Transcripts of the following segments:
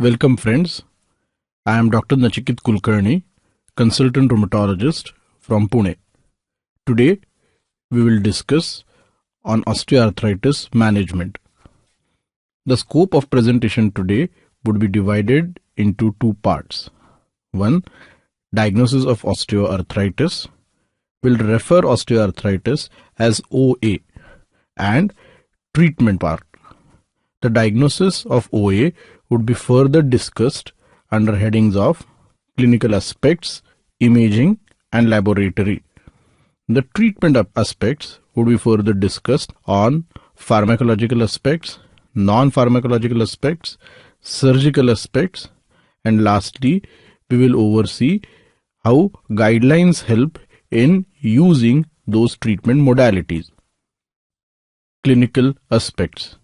Welcome friends, I am Dr. Nachikit Kulkarni, consultant rheumatologist from Pune. Today we will discuss on osteoarthritis management. The scope of presentation today would be divided into two parts. One, diagnosis of osteoarthritis. We'll refer osteoarthritis as OA and treatment part. The diagnosis of OA would be further discussed under headings of clinical aspects, imaging and laboratory. The treatment aspects would be further discussed on pharmacological aspects, non-pharmacological aspects, surgical aspects, and lastly we will oversee how guidelines help in using those treatment modalities. Clinical aspects.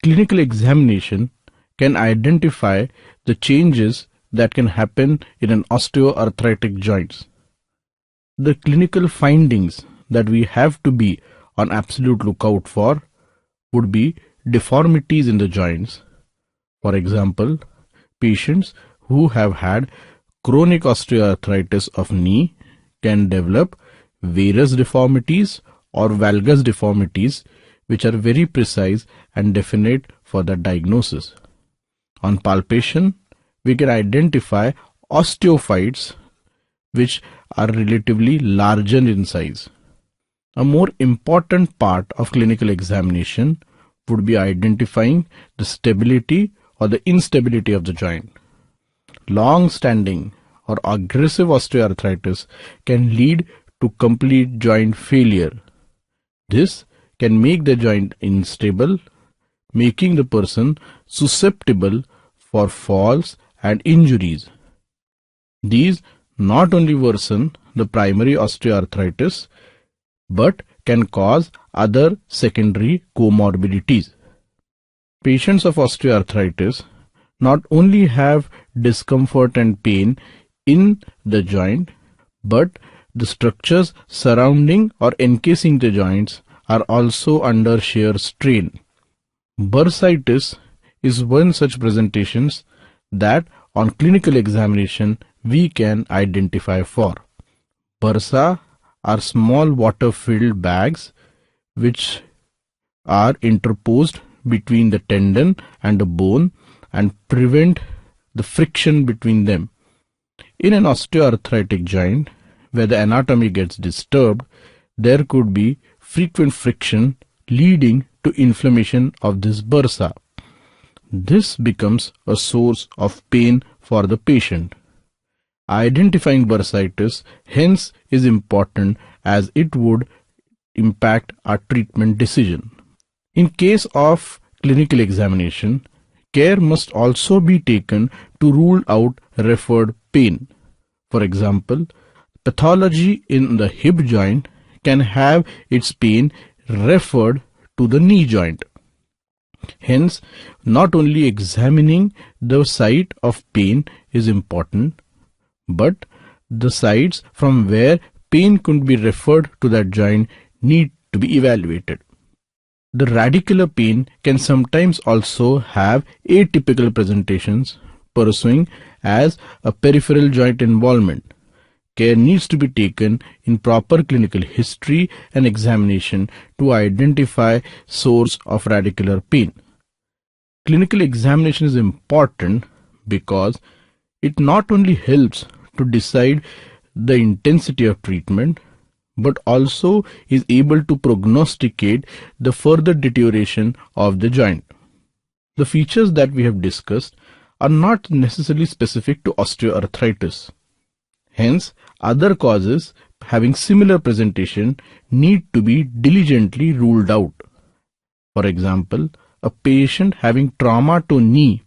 Clinical examination can identify the changes that can happen in an osteoarthritic joints. The clinical findings that we have to be on absolute lookout for would be deformities in the joints. For example, patients who have had chronic osteoarthritis of knee can develop varus deformities or valgus deformities, which are very precise and definite for the diagnosis. On palpation, we can identify osteophytes which are relatively larger in size. A more important part of clinical examination would be identifying the stability or the instability of the joint. Long-standing or aggressive osteoarthritis can lead to complete joint failure. This can make the joint unstable, making the person susceptible for falls and injuries. These not only worsen the primary osteoarthritis but can cause other secondary comorbidities. Patients of osteoarthritis not only have discomfort and pain in the joint, but the structures surrounding or encasing the joints are also under shear strain. Bursitis is one such presentation that on clinical examination we can identify for. Bursa are small water-filled bags which are interposed between the tendon and the bone and prevent the friction between them. In an osteoarthritic joint where the anatomy gets disturbed, there could be frequent friction leading to inflammation of this bursa. This becomes a source of pain for the patient. Identifying bursitis hence is important as it would impact our treatment decision. In case of clinical examination, care must also be taken to rule out referred pain. For example, pathology in the hip joint can have its pain referred to the knee joint. Hence, not only examining the site of pain is important, but the sites from where pain could be referred to that joint need to be evaluated. The radicular pain can sometimes also have atypical presentations pursuing as a peripheral joint involvement. Care needs to be taken in proper clinical history and examination to identify source of radicular pain. Clinical examination is important because it not only helps to decide the intensity of treatment, but also is able to prognosticate the further deterioration of the joint. The features that we have discussed are not necessarily specific to osteoarthritis. Hence, other causes having similar presentation need to be diligently ruled out. For example, a patient having trauma to knee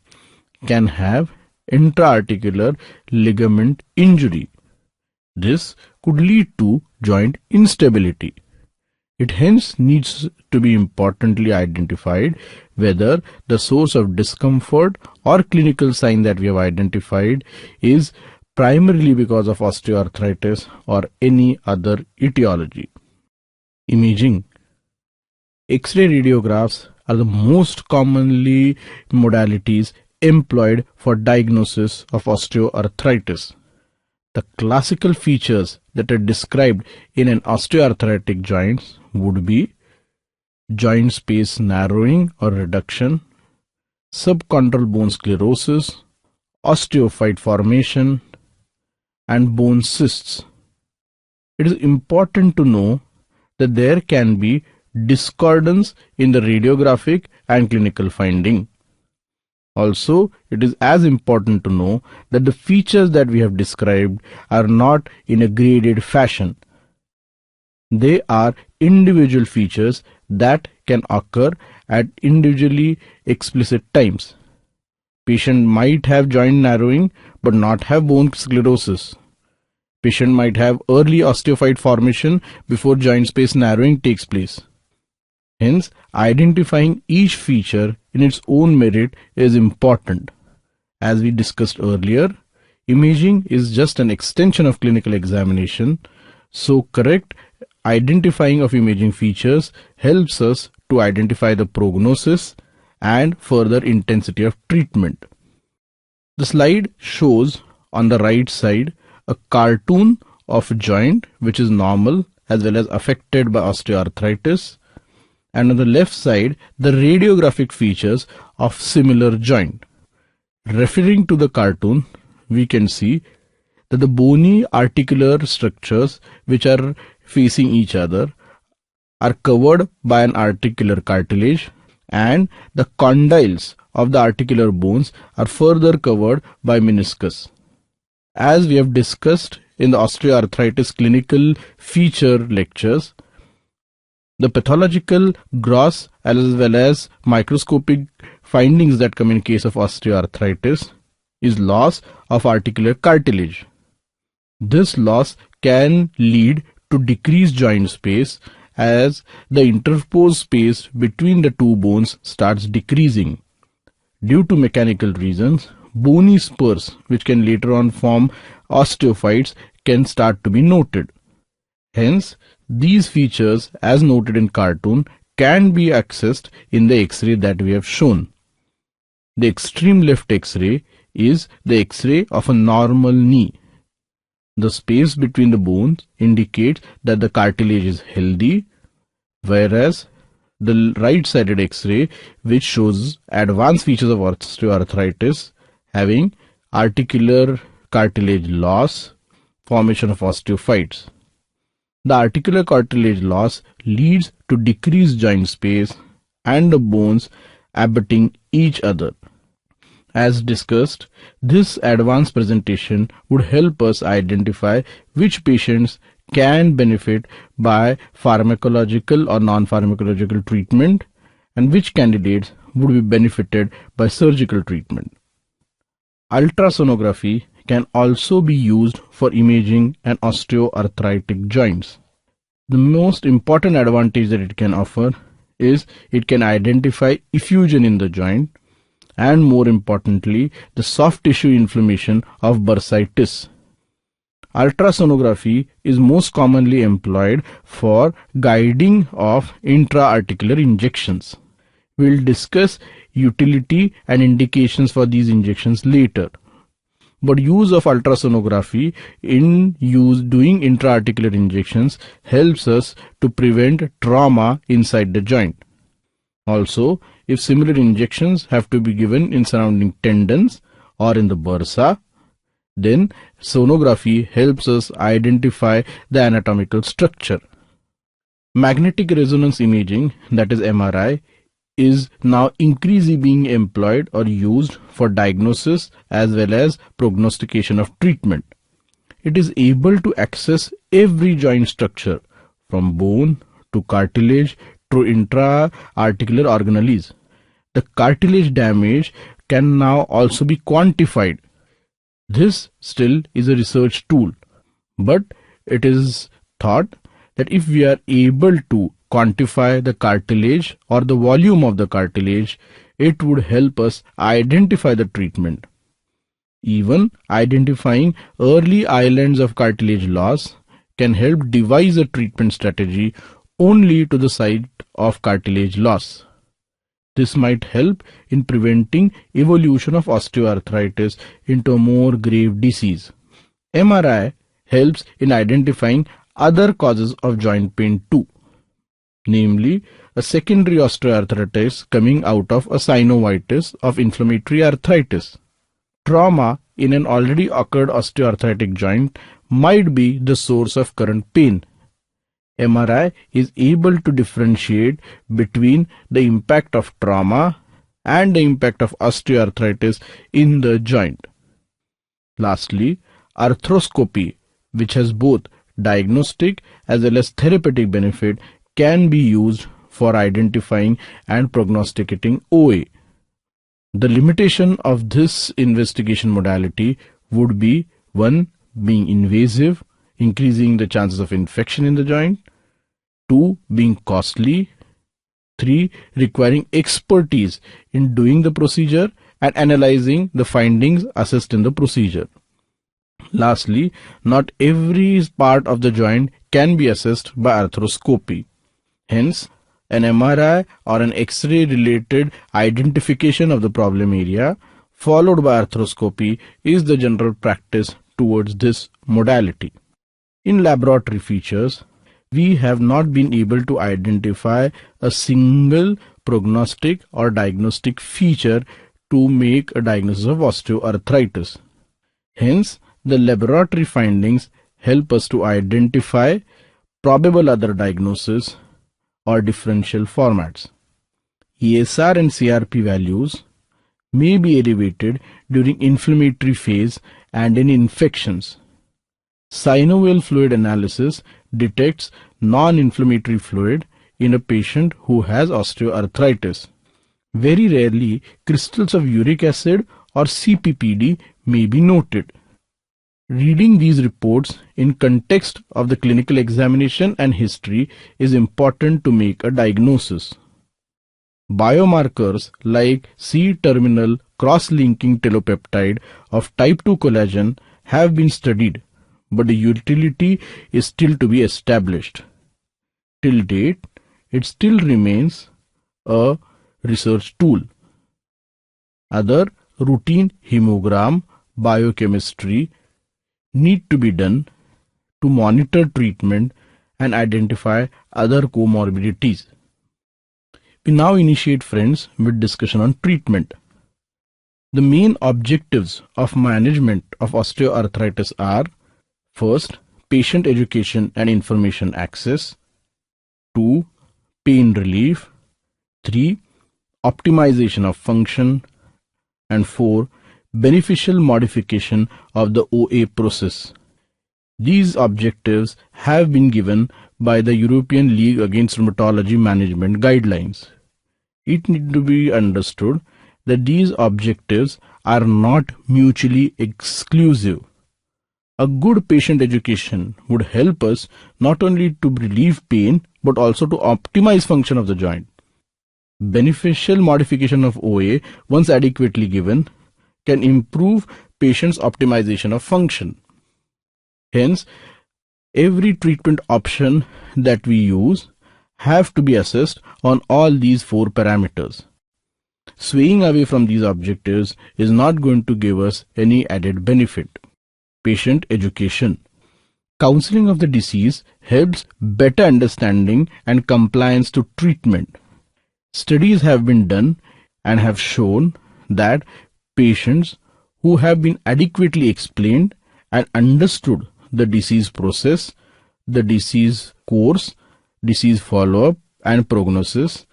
can have intra-articular ligament injury. This could lead to joint instability. It hence needs to be importantly identified whether the source of discomfort or clinical sign that we have identified is primarily because of osteoarthritis or any other etiology. Imaging. X-ray radiographs are the most commonly modalities employed for diagnosis of osteoarthritis. The classical features that are described in an osteoarthritic joint would be joint space narrowing or reduction, subchondral bone sclerosis, osteophyte formation, and bone cysts. It is important to know that there can be discordance in the radiographic and clinical finding. Also, it is as important to know that the features that we have described are not in a graded fashion. They are individual features that can occur at individually explicit times. Patient might have joint narrowing but not have bone sclerosis. Patient might have early osteophyte formation before joint space narrowing takes place. Hence, identifying each feature in its own merit is important. As we discussed earlier, imaging is just an extension of clinical examination, so correct identifying of imaging features helps us to identify the prognosis and further intensity of treatment. The slide shows on the right side a cartoon of a joint which is normal as well as affected by osteoarthritis, and on the left side the radiographic features of similar joint. Referring to the cartoon, we can see that the bony articular structures which are facing each other are covered by an articular cartilage, and the condyles of the articular bones are further covered by meniscus. As we have discussed in the osteoarthritis clinical feature lectures, the pathological gross as well as microscopic findings that come in case of osteoarthritis is loss of articular cartilage. This loss can lead to decreased joint space as the interposed space between the two bones starts decreasing. Due to mechanical reasons, bony spurs which can later on form osteophytes can start to be noted. Hence, these features as noted in cartoon can be accessed in the X-ray that we have shown. The extreme left X-ray is the X-ray of a normal knee. The space between the bones indicates that the cartilage is healthy, whereas the right-sided X-ray, which shows advanced features of osteoarthritis, having articular cartilage loss, formation of osteophytes. The articular cartilage loss leads to decreased joint space and the bones abutting each other. As discussed, this advanced presentation would help us identify which patients can benefit by pharmacological or non-pharmacological treatment and which candidates would be benefited by surgical treatment. Ultrasonography can also be used for imaging an osteoarthritic joints. The most important advantage that it can offer is it can identify effusion in the joint and, more importantly, the soft tissue inflammation of bursitis. Ultrasonography is most commonly employed for guiding of intra-articular injections. We will discuss utility and indications for these injections later. But use of ultrasonography in doing intra-articular injections helps us to prevent trauma inside the joint. Also, if similar injections have to be given in surrounding tendons or in the bursa, then sonography helps us identify the anatomical structure. Magnetic resonance imaging, that is MRI, is now increasingly being employed or used for diagnosis as well as prognostication of treatment. It is able to access every joint structure from bone to cartilage to intra-articular organelles. The cartilage damage can now also be quantified. This still is a research tool, but it is thought that if we are able to quantify the cartilage or the volume of the cartilage, it would help us identify the treatment. Even identifying early islands of cartilage loss can help devise a treatment strategy only to the site of cartilage loss. This might help in preventing evolution of osteoarthritis into a more grave disease. MRI helps in identifying other causes of joint pain too, namely a secondary osteoarthritis coming out of a synovitis of inflammatory arthritis. Trauma in an already occurred osteoarthritic joint might be the source of current pain. MRI is able to differentiate between the impact of trauma and the impact of osteoarthritis in the joint. Lastly, arthroscopy, which has both diagnostic as well as therapeutic benefit, can be used for identifying and prognosticating OA. The limitation of this investigation modality would be 1. Being invasive, increasing the chances of infection in the joint. 2. Being costly. 3. Requiring expertise in doing the procedure and analyzing the findings assessed in the procedure. Lastly, not every part of the joint can be assessed by arthroscopy. Hence, an MRI or an X-ray related identification of the problem area followed by arthroscopy is the general practice towards this modality. In laboratory features, we have not been able to identify a single prognostic or diagnostic feature to make a diagnosis of osteoarthritis. Hence, the laboratory findings help us to identify probable other diagnosis or differential formats. ESR and CRP values may be elevated during inflammatory phase and in infections. Synovial fluid analysis detects non-inflammatory fluid in a patient who has osteoarthritis. Very rarely, crystals of uric acid or CPPD may be noted. Reading these reports in context of the clinical examination and history is important to make a diagnosis. Biomarkers like C-terminal cross-linking telopeptide of type 2 collagen have been studied, but the utility is still to be established. Till date, it still remains a research tool. Other routine hemogram biochemistry need to be done to monitor treatment and identify other comorbidities. We now initiate, friends, with discussion on treatment. The main objectives of management of osteoarthritis are: first, patient education and information access. 2. Pain relief. 3. Optimization of function. And 4. Beneficial modification of the OA process. These objectives have been given by the European League Against Rheumatology Management Guidelines. It needs to be understood that these objectives are not mutually exclusive. A good patient education would help us not only to relieve pain but also to optimize function of the joint. Beneficial modification of OA, once adequately given, can improve patient's optimization of function. Hence, every treatment option that we use have to be assessed on all these 4 parameters. Swaying away from these objectives is not going to give us any added benefit. Patient education. Counseling of the disease helps better understanding and compliance to treatment. Studies have been done and have shown that patients who have been adequately explained and understood the disease process, the disease course, disease follow-up and prognosis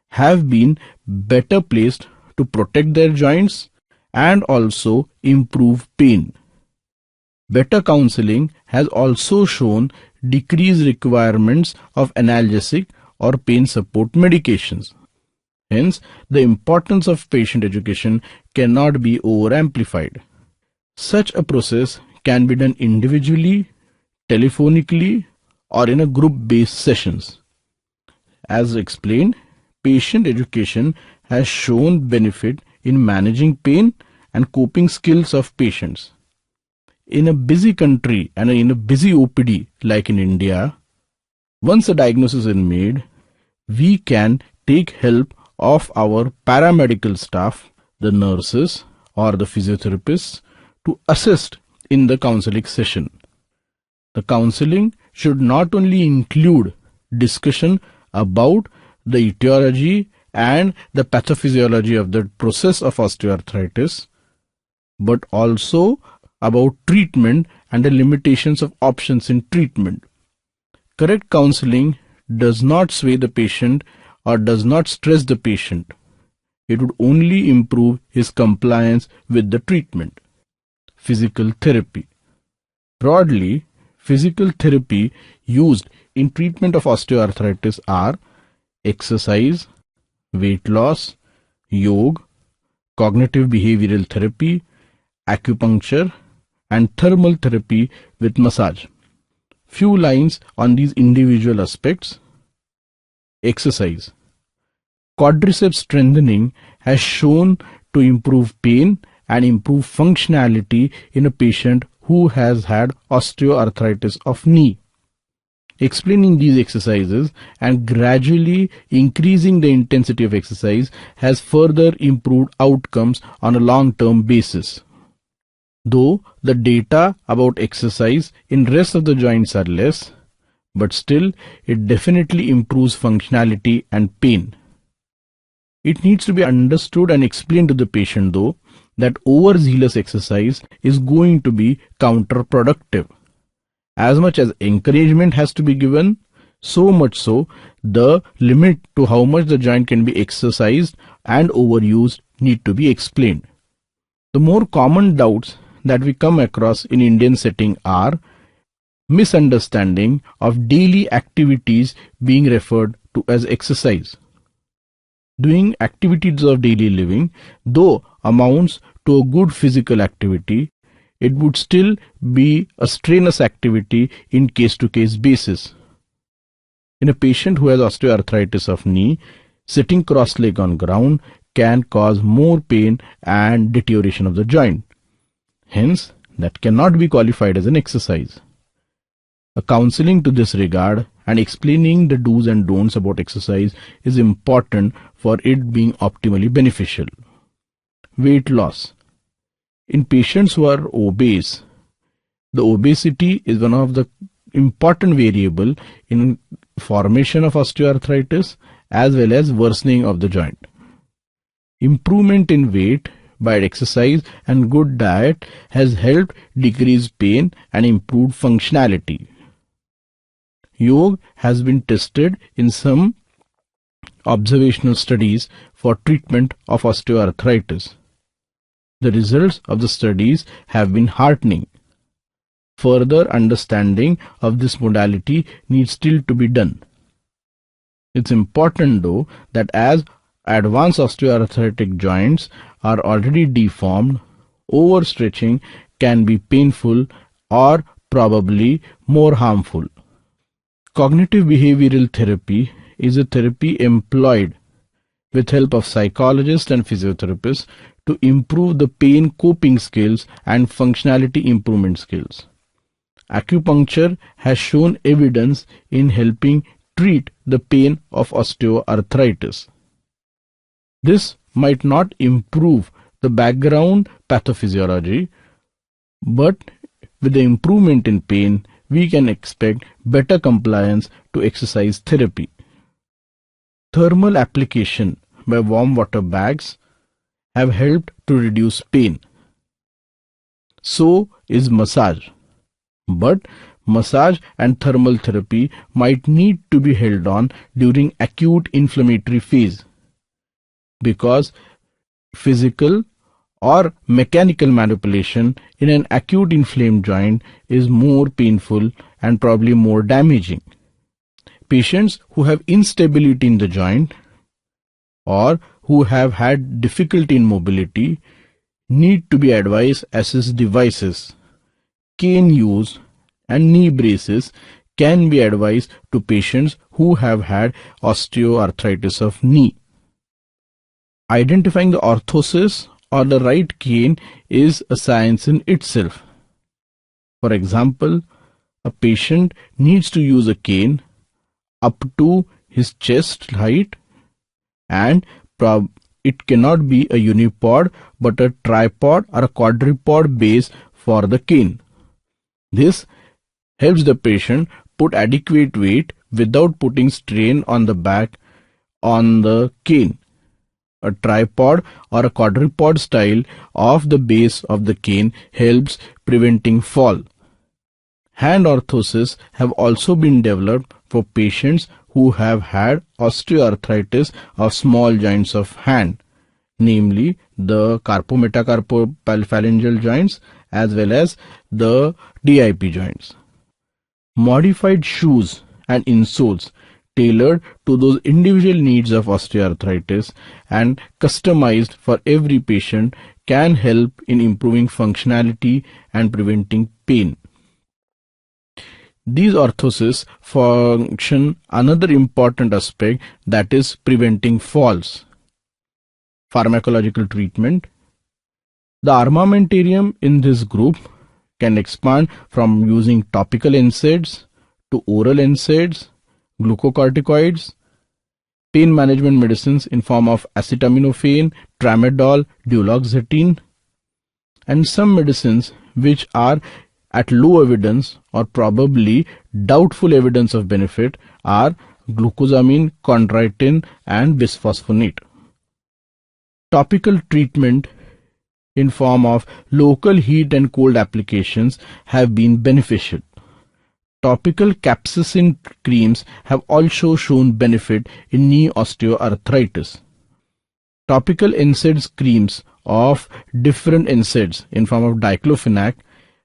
have been better placed to protect their joints and also improve pain. Better counseling has also shown decreased requirements of analgesic or pain support medications. Hence, the importance of patient education cannot be over-amplified. Such a process can be done individually, telephonically, or in a group-based sessions. As explained, patient education has shown benefit in managing pain and coping skills of patients. In a busy country and in a busy OPD like in India, once a diagnosis is made, we can take help of our paramedical staff, the nurses or the physiotherapists, to assist in the counseling session. The counseling should not only include discussion about the etiology and the pathophysiology of the process of osteoarthritis, but also about treatment and the limitations of options in treatment. Correct counseling does not sway the patient or does not stress the patient. It would only improve his compliance with the treatment. Physical therapy. Broadly, physical therapy used in treatment of osteoarthritis are exercise, weight loss, yoga, cognitive behavioral therapy, acupuncture, and thermal therapy with massage. Few lines on these individual aspects. Exercise. Quadriceps strengthening has shown to improve pain and improve functionality in a patient who has had osteoarthritis of knee. Explaining these exercises and gradually increasing the intensity of exercise has further improved outcomes on a long-term basis. Though the data about exercise in rest of the joints are less, but still it definitely improves functionality and pain. It needs to be understood and explained to the patient though that overzealous exercise is going to be counterproductive. As much as encouragement has to be given, so much so the limit to how much the joint can be exercised and overused need to be explained. The more common doubts that we come across in Indian setting are misunderstanding of daily activities being referred to as exercise. Doing activities of daily living, though amounts to a good physical activity, it would still be a strenuous activity in case-to-case basis. In a patient who has osteoarthritis of knee, sitting cross-legged on ground can cause more pain and deterioration of the joint. Hence, that cannot be qualified as an exercise. A counseling to this regard and explaining the do's and don'ts about exercise is important for it being optimally beneficial. Weight loss. In patients who are obese, the obesity is one of the important variable in formation of osteoarthritis as well as worsening of the joint. Improvement in weight by exercise and good diet has helped decrease pain and improved functionality. Yoga has been tested in some observational studies for treatment of osteoarthritis. The results of the studies have been heartening. Further understanding of this modality needs still to be done. It's important though that as advanced osteoarthritic joints are already deformed, overstretching can be painful or probably more harmful. Cognitive behavioral therapy is a therapy employed with help of psychologists and physiotherapists to improve the pain coping skills and functionality improvement skills. Acupuncture has shown evidence in helping treat the pain of osteoarthritis. This might not improve the background pathophysiology, but with the improvement in pain, we can expect better compliance to exercise therapy. Thermal application by warm water bags have helped to reduce pain. So is massage. But massage and thermal therapy might need to be held on during acute inflammatory phase, because physical or mechanical manipulation in an acute inflamed joint is more painful and probably more damaging. Patients who have instability in the joint or who have had difficulty in mobility need to be advised assist devices. Cane use and knee braces can be advised to patients who have had osteoarthritis of knee. Identifying the orthosis or the right cane is a science in itself. For example, a patient needs to use a cane up to his chest height and it cannot be a unipod but a tripod or a quadrupod base for the cane. This helps the patient put adequate weight without putting strain on the back on the cane. A tripod or a quadrupod style of the base of the cane helps preventing fall. Hand orthoses have also been developed for patients who have had osteoarthritis of small joints of hand, namely the carpo-metacarpophalangeal joints as well as the DIP joints. Modified shoes and insoles tailored to those individual needs of osteoarthritis and customized for every patient can help in improving functionality and preventing pain. These orthoses function another important aspect, that is preventing falls. Pharmacological treatment. The armamentarium in this group can expand from using topical NSAIDs to oral NSAIDs, glucocorticoids, pain management medicines in form of acetaminophen, tramadol, duloxetine, and some medicines which are at low evidence or probably doubtful evidence of benefit are glucosamine, chondroitin, and bisphosphonate. Topical treatment in form of local heat and cold applications have been beneficial. Topical capsaicin creams have also shown benefit in knee osteoarthritis. Topical NSAIDs creams of different NSAIDs in form of diclofenac,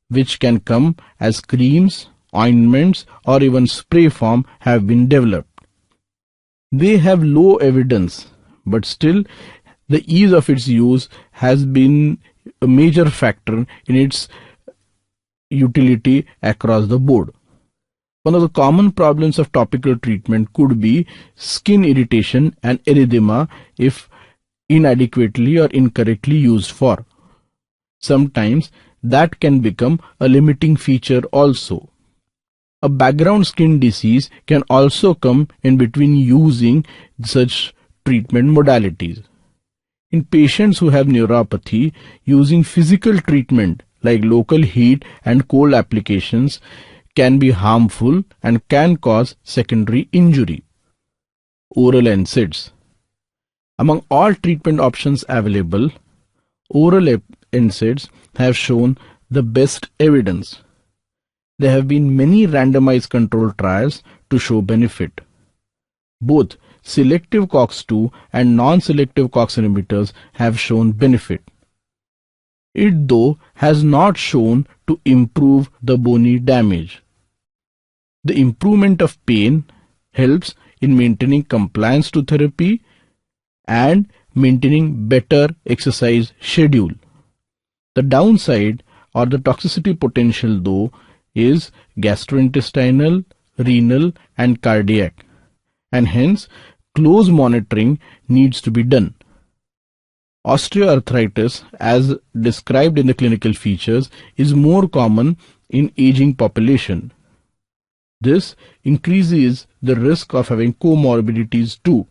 which can come as creams, ointments, or even spray form, have been developed. They have low evidence, but still the ease of its use has been a major factor in its utility across the board. One of the common problems of topical treatment could be skin irritation and erythema if inadequately or incorrectly used for. Sometimes that can become a limiting feature also. A background skin disease can also come in between using such treatment modalities. In patients who have neuropathy, using physical treatment like local heat and cold applications can be harmful and can cause secondary injury. Oral NSAIDs. Among all treatment options available, oral NSAIDs have shown the best evidence. There have been many randomized controlled trials to show benefit. Both selective COX-2 and non-selective COX inhibitors have shown benefit. It though has not shown to improve the bony damage. The improvement of pain helps in maintaining compliance to therapy and maintaining better exercise schedule. The downside or the toxicity potential though is gastrointestinal, renal and cardiac, and hence close monitoring needs to be done. Osteoarthritis, as described in the clinical features, is more common in aging population. This increases the risk of having comorbidities too,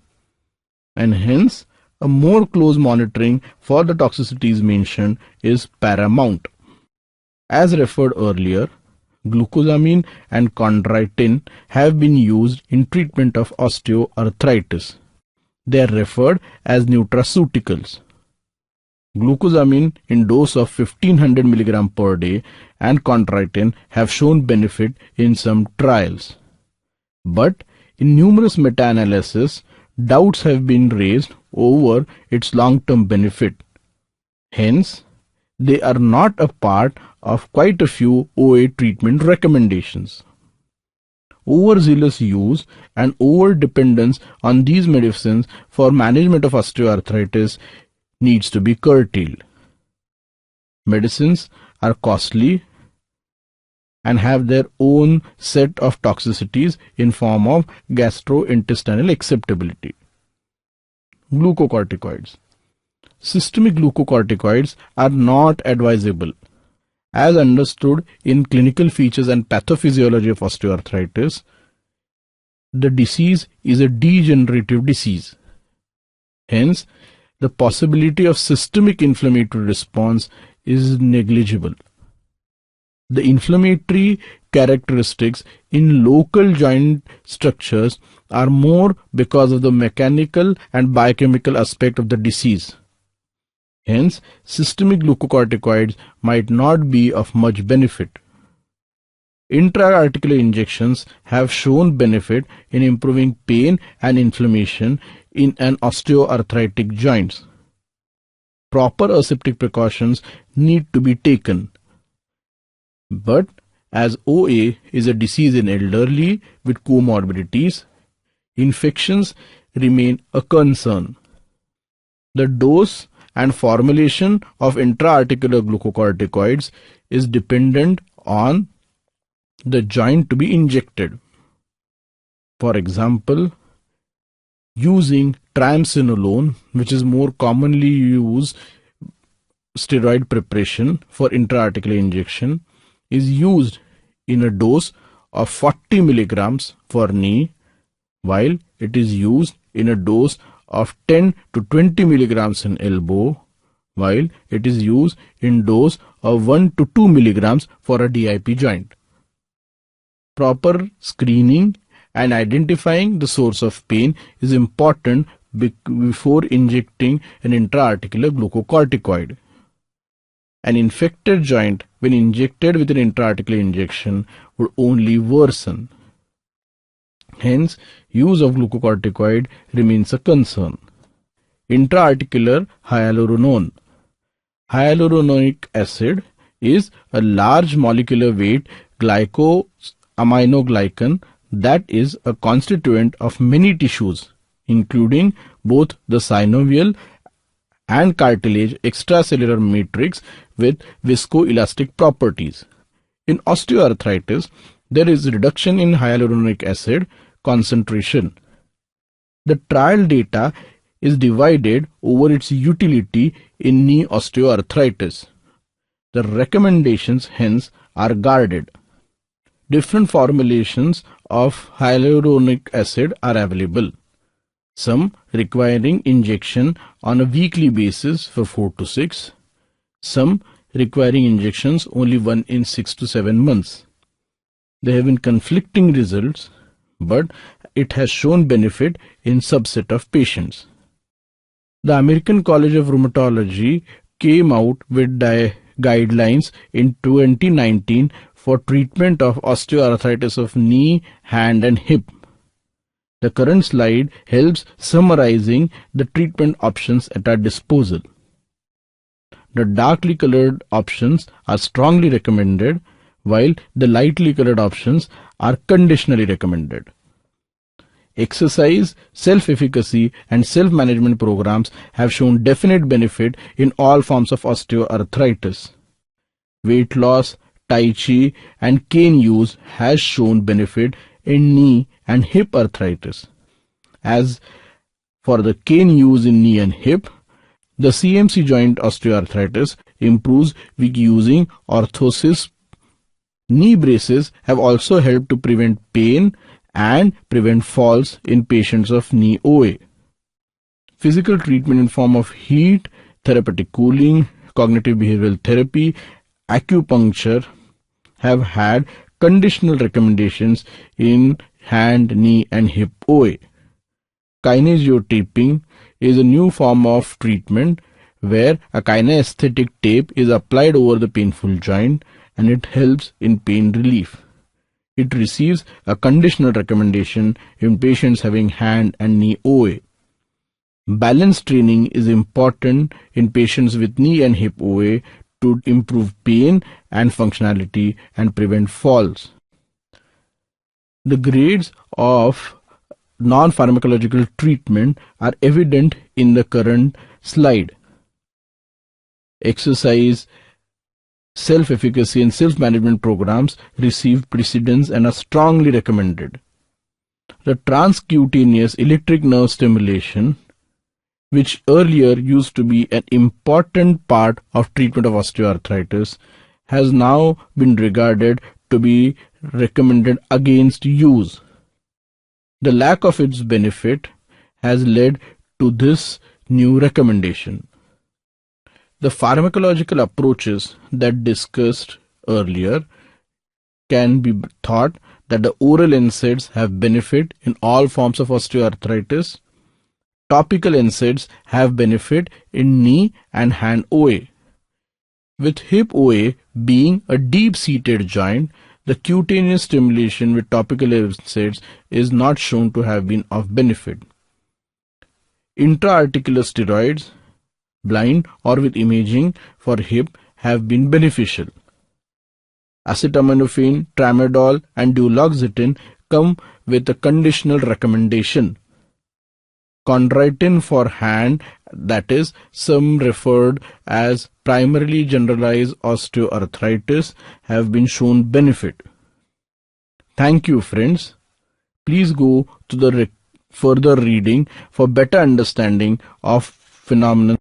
and hence a more close monitoring for the toxicities mentioned is paramount. As referred earlier, glucosamine and chondroitin have been used in treatment of osteoarthritis. They are referred as nutraceuticals. Glucosamine in dose of 1500 mg per day and chondroitin have shown benefit in some trials. But in numerous meta-analyses, doubts have been raised over its long-term benefit. Hence, they are not a part of quite a few OA treatment recommendations. Overzealous use and over-dependence on these medicines for management of osteoarthritis needs to be curtailed. Medicines are costly and have their own set of toxicities in form of gastrointestinal acceptability. Glucocorticoids. Systemic glucocorticoids are not advisable. As understood in clinical features and pathophysiology of osteoarthritis, the disease is a degenerative disease. Hence, the possibility of systemic inflammatory response is negligible. The inflammatory characteristics in local joint structures are more because of the mechanical and biochemical aspect of the disease. Hence, systemic glucocorticoids might not be of much benefit. Intra-articular injections have shown benefit in improving pain and inflammation in an osteoarthritic joints. Proper aseptic precautions need to be taken. But as OA is a disease in elderly with comorbidities, infections remain a concern. The dose and formulation of intra-articular glucocorticoids is dependent on the joint to be injected. For example, using triamcinolone, which is more commonly used steroid preparation for intra-articular injection, is used in a dose of 40 milligrams for knee, while it is used in a dose of 10 to 20 milligrams in elbow, while it is used in dose of 1 to 2 milligrams for a DIP joint. Proper screening and identifying the source of pain is important before injecting an intra-articular glucocorticoid. An infected joint, when injected with an intra-articular injection, would only worsen. Hence, use of glucocorticoid remains a concern. Intra-articular hyaluronone. Hyaluronic acid is a large molecular weight glycosaminoglycan that is a constituent of many tissues, including both the synovial and cartilage extracellular matrix with viscoelastic properties. In osteoarthritis, there is reduction in hyaluronic acid concentration. The trial data is divided over its utility in knee osteoarthritis. The recommendations hence are guarded. Different formulations of hyaluronic acid are available, some requiring injection on a weekly basis for 4 to 6, some requiring injections only one in 6 to 7 months. There have been conflicting results, but it has shown benefit in subset of patients. The American College of Rheumatology came out with guidelines in 2019 for treatment of osteoarthritis of knee, hand and hip. The current slide helps summarizing the treatment options at our disposal. The darkly colored options are strongly recommended, while the lightly colored options are conditionally recommended. Exercise, self-efficacy and self-management programs have shown definite benefit in all forms of osteoarthritis. Weight loss, Tai Chi and cane use has shown benefit in knee and hip arthritis. As for the cane use in knee and hip, the CMC joint osteoarthritis improves with using orthosis. Knee braces have also helped to prevent pain and prevent falls in patients of knee OA. Physical treatment in form of heat, therapeutic cooling, cognitive behavioral therapy, acupuncture have had conditional recommendations in hand, knee and hip OA. Kinesiotaping is a new form of treatment where a kinesthetic tape is applied over the painful joint and it helps in pain relief. It receives a conditional recommendation in patients having hand and knee OA. Balance training is important in patients with knee and hip OA to improve pain and functionality and prevent falls. The grades of non-pharmacological treatment are evident in the current slide. Exercise, self-efficacy and self-management programs receive precedence and are strongly recommended. The transcutaneous electric nerve stimulation, which earlier used to be an important part of treatment of osteoarthritis, has now been regarded to be recommended against use. The lack of its benefit has led to this new recommendation. The pharmacological approaches that discussed earlier can be thought that the oral NSAIDs have benefit in all forms of osteoarthritis. Topical NSAIDs have benefit in knee and hand OA. With hip OA being a deep-seated joint, the cutaneous stimulation with topical NSAIDs is not shown to have been of benefit. Intra-articular steroids, blind or with imaging for hip, have been beneficial. Acetaminophen, tramadol and duloxetine come with a conditional recommendation. Chondroitin for hand, that is, some referred as primarily generalized osteoarthritis, have been shown benefit. Thank you, friends. Please go to the further reading for better understanding of phenomenon.